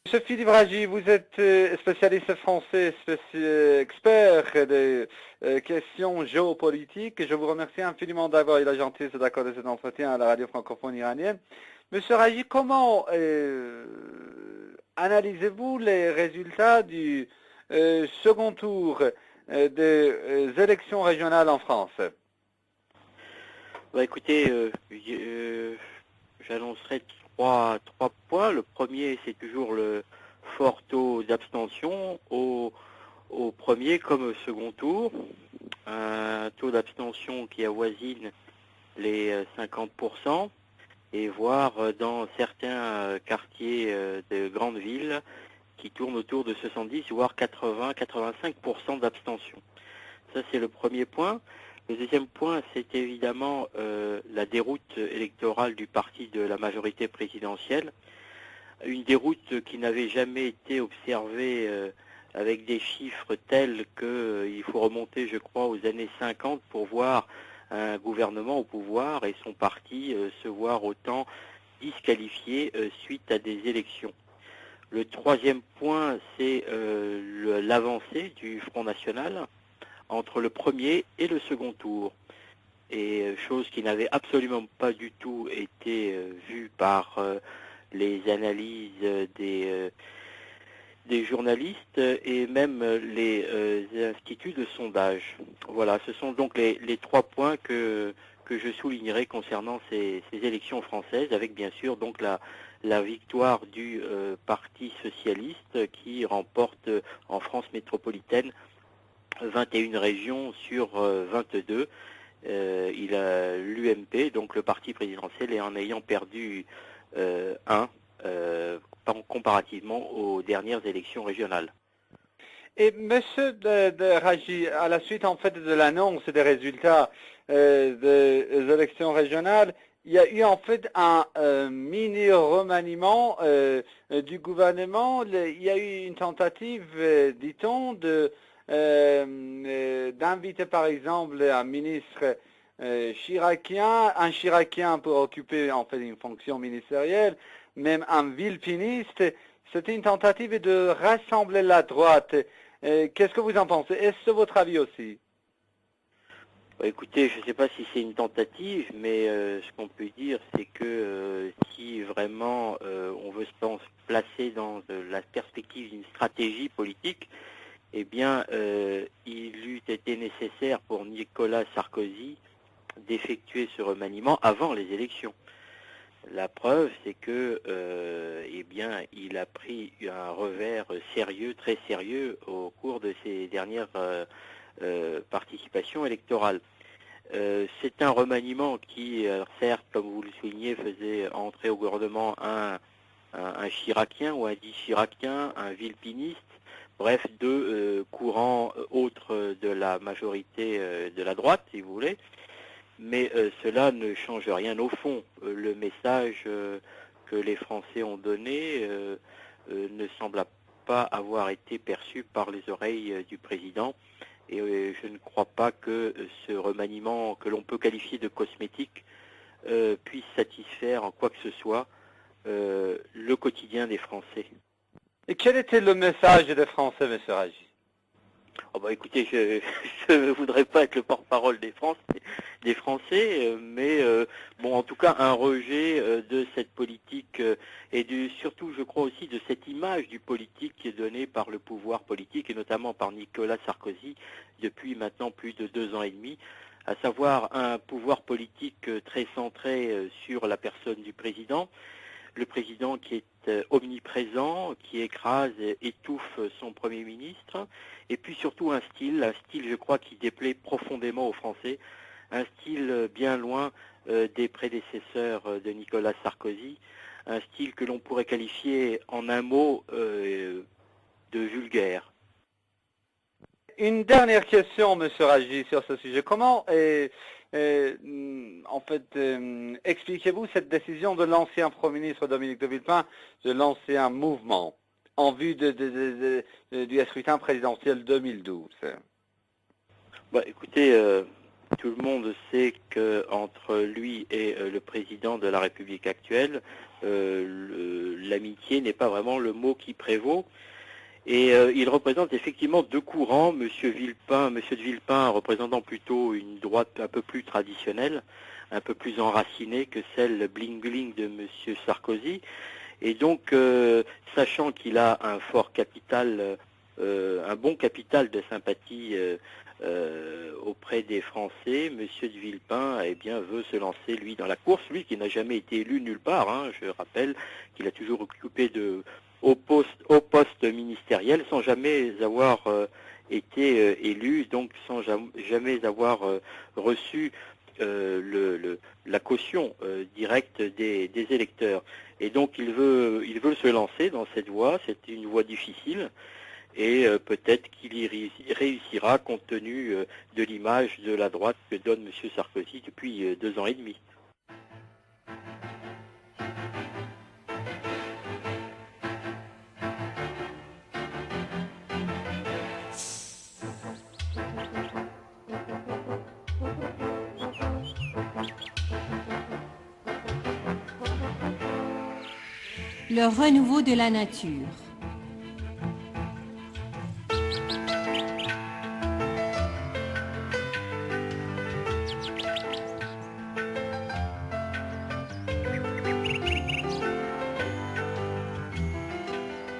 Monsieur Philippe Ragy, vous êtes spécialiste français, expert des questions géopolitiques. Je vous remercie infiniment d'avoir eu la gentillesse d'accorder cet entretien à la radio francophone iranienne. Monsieur Ragy, comment analysez-vous les résultats du second tour des élections régionales en France? Écoutez, j'annoncerai trois points. Le premier, c'est toujours le fort taux d'abstention au premier comme au second tour. Un taux d'abstention qui avoisine les 50%, et voire dans certains quartiers de grandes villes qui tournent autour de 70 voire 80-85% d'abstention. Ça, c'est le premier point. Le deuxième point, c'est évidemment la déroute électorale du parti de la majorité présidentielle. Une déroute qui n'avait jamais été observée avec des chiffres tels qu'il faut remonter, je crois, aux années 50 pour voir un gouvernement au pouvoir et son parti se voir autant disqualifié suite à des élections. Le troisième point, c'est l'avancée du Front National entre le premier et le second tour. Et chose qui n'avait absolument pas du tout été vue par les analyses des journalistes et même les instituts de sondage. Voilà, ce sont donc les 3 points que je soulignerai concernant ces élections françaises, avec bien sûr donc la victoire du Parti socialiste qui remporte en France métropolitaine 21 régions sur 22. Il a l'UMP, donc le parti présidentiel, et en ayant perdu comparativement aux dernières élections régionales. Et Monsieur Ragy, à la suite en fait de l'annonce des résultats des élections régionales, il y a eu en fait un mini remaniement du gouvernement. Il y a eu une tentative, dit-on, d'inviter par exemple un ministre chiracien, un chiracien pour occuper en fait une fonction ministérielle, même un villepiniste. C'était une tentative de rassembler la droite. Qu'est-ce que vous en pensez? Est-ce votre avis aussi? Écoutez, je ne sais pas si c'est une tentative, mais ce qu'on peut dire, c'est que si vraiment on veut se placer dans la perspective d'une stratégie politique, eh bien, il eût été nécessaire pour Nicolas Sarkozy d'effectuer ce remaniement avant les élections. La preuve, c'est que, eh bien, il a pris un revers sérieux, très sérieux, au cours de ses dernières participations électorales. C'est un remaniement qui, certes, comme vous le soulignez, faisait entrer au gouvernement un chiracien ou un dit chiracien, un villepiniste, bref, deux courants autres de la majorité de la droite, si vous voulez. Mais cela ne change rien au fond. Le message que les Français ont donné ne semble pas avoir été perçu par les oreilles du président. Et je ne crois pas que ce remaniement, que l'on peut qualifier de cosmétique, puisse satisfaire en quoi que ce soit le quotidien des Français. Et quel était le message des Français, M. Ragy? Écoutez, je ne voudrais pas être le porte-parole des Français, mais en tout cas, un rejet de cette politique et surtout, je crois aussi, de cette image du politique qui est donnée par le pouvoir politique et notamment par Nicolas Sarkozy depuis maintenant plus de 2 ans et demi, à savoir un pouvoir politique très centré sur la personne du président. Le président qui est omniprésent, qui écrase, étouffe son Premier ministre, et puis surtout un style, je crois, qui déplaît profondément aux Français, un style bien loin des prédécesseurs de Nicolas Sarkozy, un style que l'on pourrait qualifier en un mot de vulgaire. Une dernière question, M. Ragy, sur ce sujet. Comment expliquez-vous cette décision de l'ancien Premier ministre Dominique de Villepin de lancer un mouvement en vue du scrutin présidentiel 2012? Écoutez, tout le monde sait qu'entre lui et le président de la République actuelle, l'amitié n'est pas vraiment le mot qui prévaut. Et il représente effectivement deux courants, Monsieur de Villepin représentant plutôt une droite un peu plus traditionnelle, un peu plus enracinée que celle bling-bling de Monsieur Sarkozy. Et donc, sachant qu'il a un fort capital, un bon capital de sympathie auprès des Français, Monsieur de Villepin veut se lancer, lui, dans la course, lui qui n'a jamais été élu nulle part. Hein. Je rappelle qu'il a toujours occupé au poste ministériel sans jamais avoir été élu, donc sans jamais avoir reçu la caution directe des électeurs. Et donc il veut se lancer dans cette voie. C'est une voie difficile et peut-être qu'il y réussira compte tenu de l'image de la droite que donne M. Sarkozy depuis 2 ans et demi. Le renouveau de la nature.